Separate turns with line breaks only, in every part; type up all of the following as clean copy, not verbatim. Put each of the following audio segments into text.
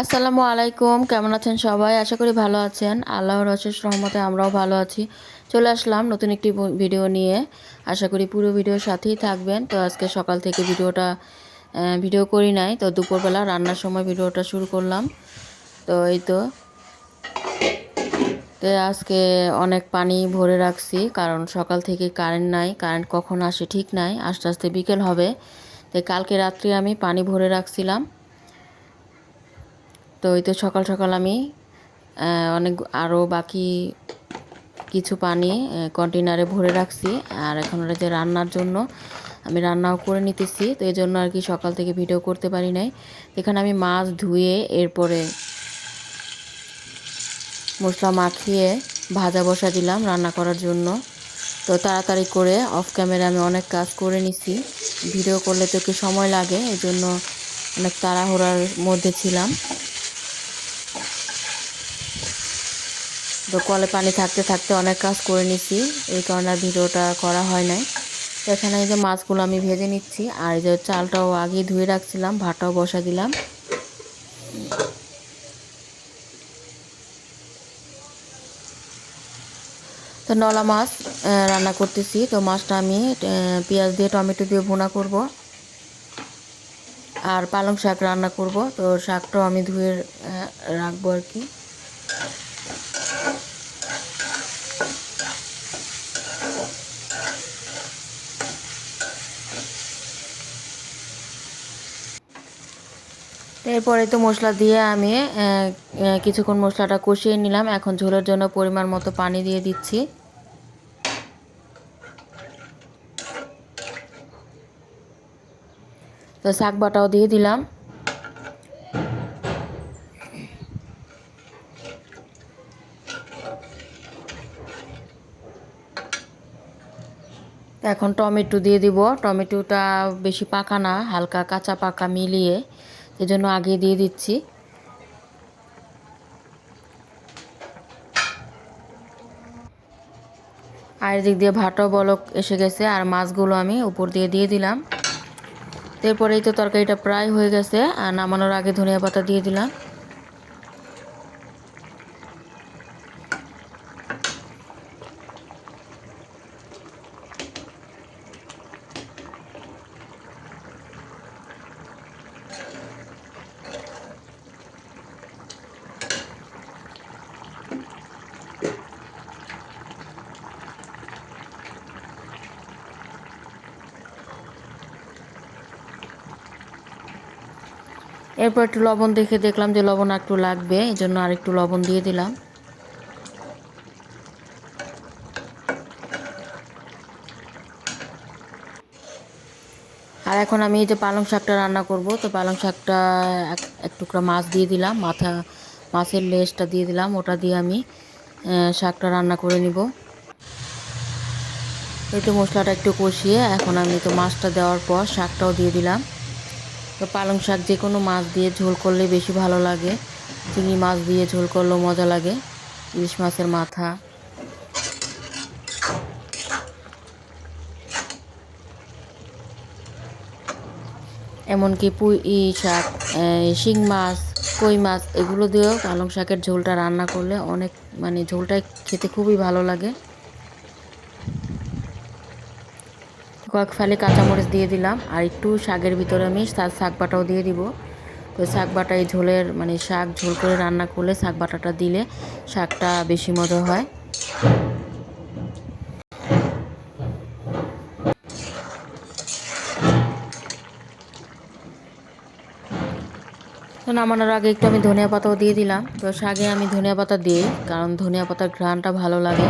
আসসালামু আলাইকুম, কেমন আছেন সবাই? আশা করি ভালো আছেন। আল্লাহর অশেষ রহমতে আমরাও ভালো আছি। চলে আসলাম নতুন একটি ভিডিও নিয়ে। আশা করি পুরো ভিডিওর সাথেই থাকবেন। তো আজকে সকাল থেকে ভিডিও করি নাই, তো দুপুরবেলা রান্নার সময় ভিডিওটা শুরু করলাম। তো এই তো আজকে অনেক পানি ভরে রাখছি, কারণ সকাল থেকে কারেন্ট নাই। কারেন্ট কখন আসে ঠিক নাই, আস্তে আস্তে বিকেল হবে। তো কালকে রাত্রে আমি পানি ভরে রাখছিলাম। তো এই তো সকাল সকাল আমি অনেক আরও বাকি কিছু পানি কন্টেনারে ভরে রাখছি। আর এখন ওটা যে রান্নার জন্য আমি রান্নাও করে নিতেছি, তো এই জন্য আর কি সকাল থেকে ভিডিও করতে পারি নাই। এখানে আমি মাছ ধুয়ে এরপরে মশলা মাখিয়ে ভাজা বসা দিলাম রান্না করার জন্য। তো তাড়াতাড়ি করে অফ ক্যামেরা আমি অনেক কাজ করে নিছি। ভিডিও করলে তো একটু সময় লাগে, এই জন্য অনেক তাড়াহুড়ার মধ্যে ছিলাম। তো কলে পানি থাকতে থাকতে অনেক কাজ করে নিছি, এই কারণে আর ভিডিওটা করা হয় নাই। তো এখানে এই যে মাছগুলো আমি ভেজে নিচ্ছি, আর এই যে চালটাও আগেই ধুয়ে রাখছিলাম, ভাতটাও বসা দিলাম। তো নলা মাছ রান্না করতেছি। তো মাছটা আমি পেঁয়াজ দিয়ে টমেটো দিয়ে ভুনা করব, আর পালং শাক রান্না করব। তো শাকটাও আমি ধুয়ে রাখবো আর কি। এরপরে তো মশলা দিয়ে আমি কিছুক্ষণ মশলাটা কষিয়ে নিলাম। এখন ঝোলের জন্য পরিমাণ মতো পানি দিয়ে দিচ্ছি। তো শাক বাটাও দিয়ে দিলাম। এখন টমেটো দিয়ে দিব। টমেটোটা বেশি পাকা না, হালকা কাঁচা পাকা মিলিয়ে, এজন্য আগে দিয়ে দিচ্ছি। আর এদিক দিয়ে ভাতও বলক এসে গেছে, আর মাছগুলো আমি উপর দিয়ে দিয়ে দিলাম। এরপরেই তো তরকারিটা প্রায় হয়ে গেছে, আর নামানোর আগে ধনিয়া পাতা দিয়ে দিলাম। এরপর একটু লবণ দেখে দেখলাম যে লবণ একটু লাগবে, এই জন্য আর একটু লবণ দিয়ে দিলাম। আর এখন আমি এই যে পালং শাকটা রান্না করব। তো পালং শাকটা এক টুকরা মাছ দিয়ে দিলাম, মাছের লেজটা দিয়ে দিলাম, ওটা দিয়ে আমি শাকটা রান্না করে নিব। এই তো মশলাটা একটু কষিয়ে এখন আমি তো মাছটা দেওয়ার পর শাকটাও দিয়ে দিলাম। তো পালং শাক যে কোনো মাছ দিয়ে ঝোল করলে বেশি ভালো লাগে। চিংড়ি মাছ দিয়ে ঝোল করলেও মজা লাগে, ইলিশ মাছের মাথা, এমনকি পুঁই শাক, শিং মাছ, কই মাছ, এগুলো দিয়েও পালং শাকের ঝোলটা রান্না করলে অনেক, মানে ঝোলটা খেতে খুবই ভালো লাগে। কয়েক ফালি কাঁচামরিচ দিয়ে দিলাম, আর একটু শাকের ভিতরে আমি শাক বাটাও দিয়ে দিব। তো শাক বাটা এই ঝোলের, মানে শাক ঝোল করে রান্না করলে শাক বাটাটা দিলে শাকটা বেশি মজা হয়। তো নামানোর আগে একটু আমি ধনিয়া পাতাও দিয়ে দিলাম। তো শাকে আমি ধনিয়া পাতা দিই, কারণ ধনিয়া পাতার ঘ্রাণটা ভালো লাগে।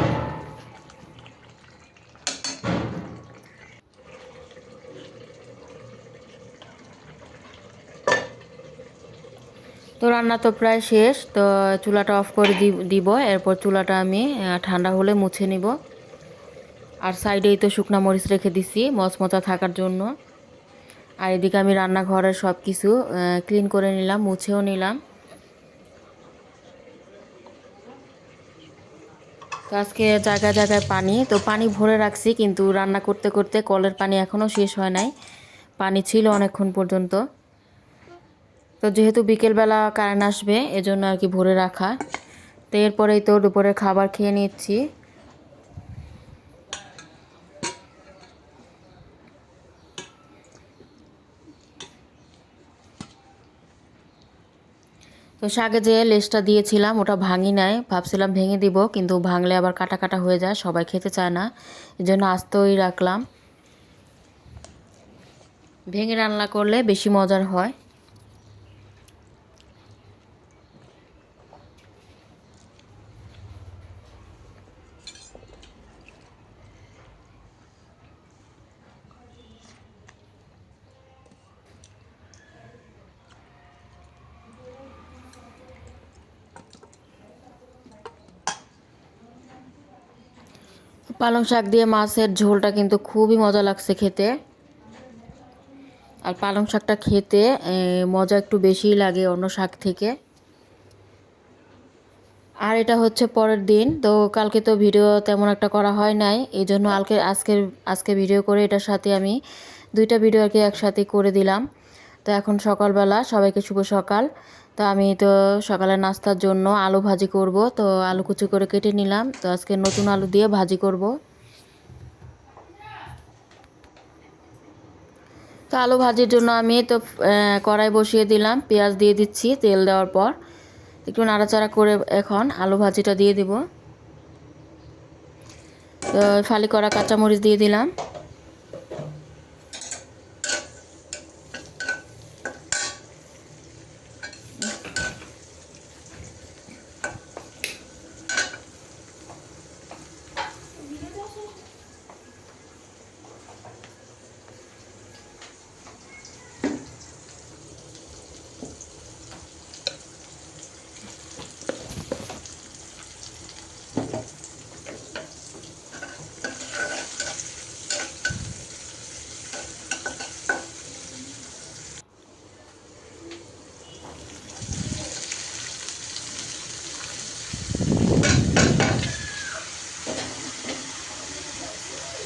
তো রান্না তো প্রায় শেষ। তো চুলাটা অফ করে দিব। এরপর চুলাটা আমি ঠান্ডা হলে মুছে নিব। আর সাইডেই তো শুকনা মরিচ রেখে দিছি মচমচা থাকার জন্য। আর এদিকে আমি রান্নাঘরের সব কিছু ক্লিন করে নিলাম, মুছেও নিলাম। তো আজকে জায়গায় জায়গায় পানি, তো পানি ভরে রাখছি, কিন্তু রান্না করতে করতে কলের পানি এখনও শেষ হয় নাই, পানি ছিল অনেকক্ষণ পর্যন্ত। তো যেহেতু বিকেলবেলা কারেন্ট আসবে এজন্য আর কি ভরে রাখা। তো এরপরেই তো দুপুরের খাবার খেয়ে নিচ্ছি। তো শাকে যে লেজটা দিয়েছিলাম ওটা ভাঙি নাই, ভাবছিলাম ভেঙে দিব, কিন্তু ভাঙলে আবার কাটা কাটা হয়ে যায়, সবাই খেতে চায় না, এই জন্য আস্তেই রাখলাম। ভেঙে রান্না করলে বেশি মজার হয়। পালং শাক দিয়ে মাছের ঝোলটা কিন্তু খুবই মজা লাগছে খেতে। আর পালং শাকটা খেতে মজা একটু বেশিই লাগে অন্য শাক থেকে। আর এটা হচ্ছে পরের দিন, তো কালকে তো ভিডিও তেমন একটা করা হয় নাই, এই জন্য আজকে ভিডিও করে এটার সাথে আমি দুইটা ভিডিও আর কি একসাথে করে দিলাম। তো এখন সকালবেলা সবাইকে শুভ সকাল। তো আমি তো সকালে নাস্তার জন্য আলু ভাজি করব, তো আলু কুচি করে কেটে নিলাম। তো আজকে নতুন আলু দিয়ে ভাজি করব। তো আলু ভাজির জন্য আমি তো কড়াই বসিয়ে দিলাম, পেঁয়াজ দিয়ে দিচ্ছি তেল দেওয়ার পর। একটু নাড়াচাড়া করে এখন আলু ভাজিটা দিয়ে দিব। তো ফালি করা কাঁচামরিচ দিয়ে দিলাম।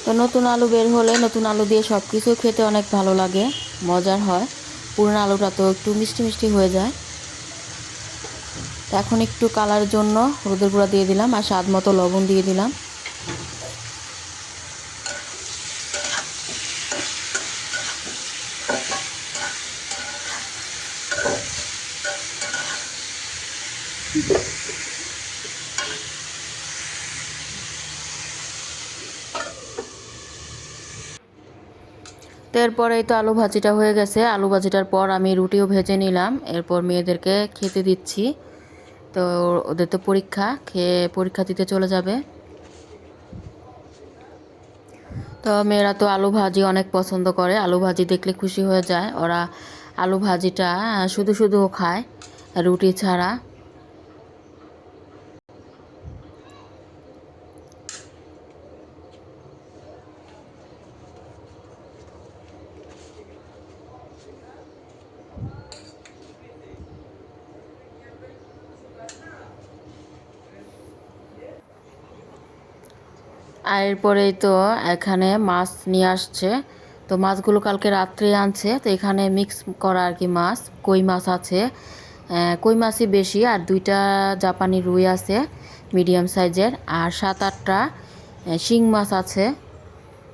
তো নতুন আলু বের হলে নতুন আলু দিয়ে সব কিছু খেতে অনেক ভালো লাগে, মজার হয়। পুরনো আলুটা তো একটু মিষ্টি মিষ্টি হয়ে যায়। তো এখন একটু কালারের জন্য হলুদের গুঁড়া দিয়ে দিলাম আর স্বাদ মতো লবণ দিয়ে দিলাম। তো এরপরেই তো আলু ভাজিটা হয়ে গেছে। আলু ভাজিটার পর আমি রুটিও ভেজে নিলাম, এরপর মেয়েদেরকে খেতে দিচ্ছি। তো ওদের তো পরীক্ষা, খেয়ে পরীক্ষা দিতে চলে যাবে। তো মেয়েরা তো আলু ভাজি অনেক পছন্দ করে, আলু ভাজি দেখলে খুশি হয়ে যায় ওরা। আলু ভাজিটা শুধু শুধুও খায়, রুটি ছাড়া। আর এরপরেই তো এখানে মাছ নিয়ে আসছে। তো মাছগুলো কালকে রাত্রে আনছে, তো এখানে মিক্স করা আর কি মাছ, কই মাছ আছে। কই মাছই বেশি, আর দুইটা জাপানি রুই আছে মিডিয়াম সাইজের, আর 7-8টা শিং মাছ আছে।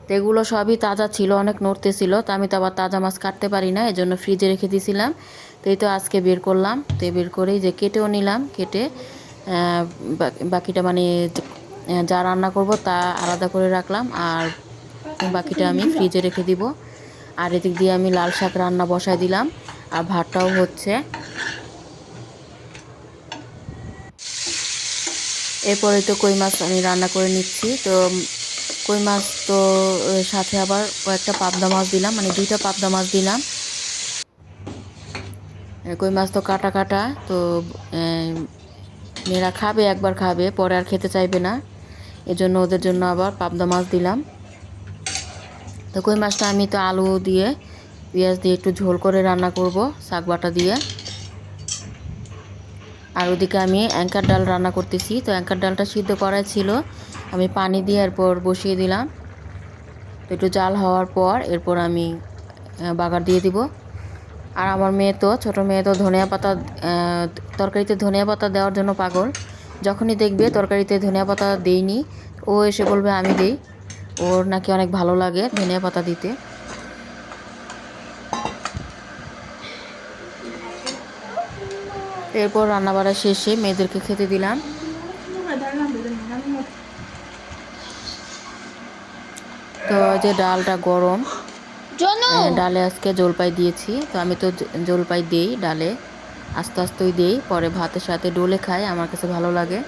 তো এগুলো সবই তাজা ছিল, অনেক নড়তে ছিল, তো আমি তো আবার তাজা মাছ কাটতে পারি না, এজন্য ফ্রিজে রেখে দিয়েছিলাম। তো এই তো আজকে বের করলাম, তো বের করেই যে কেটেও নিলাম, কেটে বাকিটা মানে যা রান্না করব তা আলাদা করে রাখলাম, আর বাকিটা আমি ফ্রিজে রেখে দিব। আর এদিক দিয়ে আমি লাল শাক রান্না বসাই দিলাম, আর ভাতটাও হচ্ছে। এরপরে তো কই মাছ আমি রান্না করে নিচ্ছি। তো কই মাছ তো সাথে আবার কয়েকটা পাবদা মাছ দিলাম, মানে 2টা পাবদা মাছ দিলাম। কই মাছ তো কাটা কাটা, তো মেয়েরা খাবে, একবার খাবে, পরে আর খেতে চাইবে না, এজন্য ওদের জন্য আবার পাবদা মাছ দিলাম। তো কই মাছটা আমি তো আলু দিয়ে পেঁয়াজ দিয়ে একটু ঝোল করে রান্না করব শাক বাটা দিয়ে। আর ওদিকে আমি অ্যাঙ্কার ডাল রান্না করতেছি। তো অ্যাঙ্কার ডালটা সিদ্ধ করা ছিল, আমি পানি দিয়ে এরপর বসিয়ে দিলাম। তো একটু জাল হওয়ার পর এরপর আমি বাগার দিয়ে দিব। আর আমার মেয়ে তো ছোটো মেয়ে তো ধনিয়া পাতা তরকারিতে ধনিয়া পাতা দেওয়ার জন্য পাগল। যখনই দেখবে তরকারিতে ধনিয়া পাতা দেইনি, ও এসে বলবে আমি দেই। ওর নাকি অনেক ভালো লাগে ধনিয়া পাতা দিতে। এরপর রান্নাবাড়া শেষে মেয়েদেরকে খেতে দিলাম। তো যে ডালটা গরম, ডালে আজকে জলপাই দিয়েছি। তো আমি তো জলপাই দেই ডালে, আস্তে আস্তেই দেই, পরে ভাতের সাথে ডলে খাই, আমার কাছে ভালো লাগে।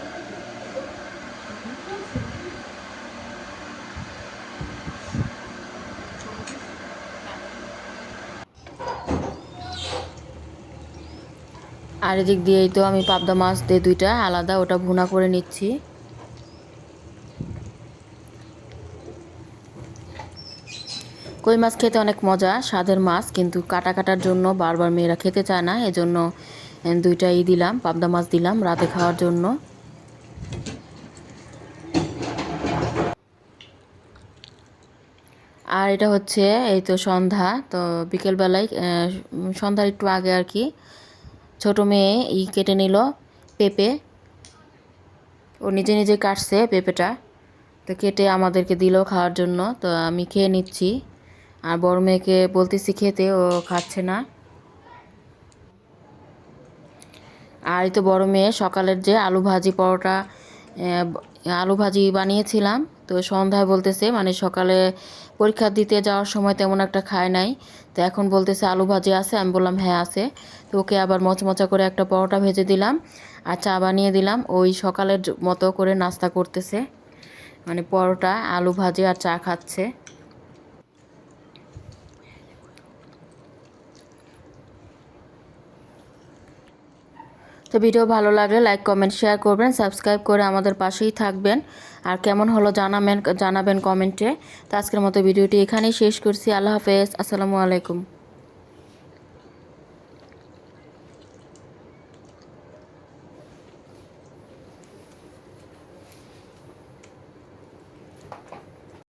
আর এদিক দিয়েই তো আমি পাবদা মাছ দিয়ে দুইটা আলাদা ওটা ভুনা করে নিচ্ছি। কই মাছ খেতে অনেক মজা, স্বাদের মাছ, কিন্তু কাটা কাটার জন্য বারবার মেয়েরা খেতে চায় না, এজন্য দুইটাই দিলাম, পাবদা মাছ দিলাম রাতে খাওয়ার জন্য। আর এটা হচ্ছে এই তো সন্ধ্যা, তো বিকেলবেলায় সন্ধ্যার একটু আগে আর কি ছোটো মেয়ে কেটে নিল পেঁপে। ও নিজে নিজে কাটছে পেঁপেটা, তো কেটে আমাদেরকে দিল খাওয়ার জন্য। তো আমি খেয়ে নিচ্ছি, আর বড় মেয়েকে বলতেছি খেতে, ও খাচ্ছে না। আর এই তো বড় মেয়ে সকালের যে আলু ভাজি পরোটা, আলু ভাজি বানিয়েছিলাম, তো সন্ধ্যায় বলতেছে, মানে সকালে পরীক্ষা দিতে যাওয়ার সময় তেমন একটা খায় নাই, তো এখন বলতেছে আলু ভাজি আছে। আমি বললাম হ্যাঁ আছে। তো ওকে আবার মচমচা করে একটা পরোটা ভেজে দিলাম আর চা বানিয়ে দিলাম। ওই সকালের মতো করে নাস্তা করতেছে, মানে পরোটা আলু ভাজি আর চা খাচ্ছে। তো ভিডিও ভালো লাগলে লাইক কমেন্ট শেয়ার করবেন, সাবস্ক্রাইব করে আমাদের পাশেই থাকবেন। আর কেমন হলো জানাবেন কমেন্টে। তো আজকের মতো ভিডিওটি এখানেই শেষ করছি। আল্লাহ হাফেজ, আসসালামু আলাইকুম।